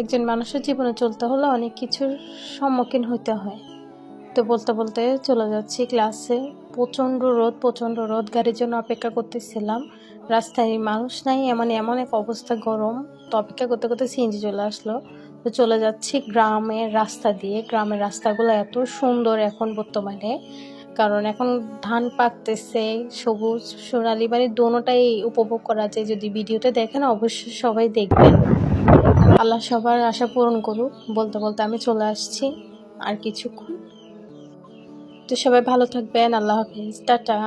একজন মানুষের জীবনে চলতে হলে অনেক কিছুর সম্মুখীন হতে হয়। তো বলতে বলতে চলে যাচ্ছি ক্লাসে। প্রচণ্ড রোদ, গাড়ির জন্য অপেক্ষা করতেছিলাম। রাস্তায় মানুষ নাই, এমন এক অবস্থা, গরম। তো অপেক্ষা করতে করতে সিএনজি চলে আসলো। তো চলে যাচ্ছি গ্রামের রাস্তা দিয়ে। গ্রামের রাস্তাগুলো এত সুন্দর এখন বর্তমানে, কারণ এখন ধান পাকতেছে, সবুজ সোনালি, মানে দোনোটাই উপভোগ করা যায়। যদি ভিডিওতে দেখেন অবশ্যই সবাই দেখবেন। আল্লাহ সবার আশা পূরণ করুক। বলতে বলতে আমি চলে আসছি আর কিছুক্ষণ। তো সবাই ভালো থাকবেন। আল্লাহ হাফিজ, টাটা।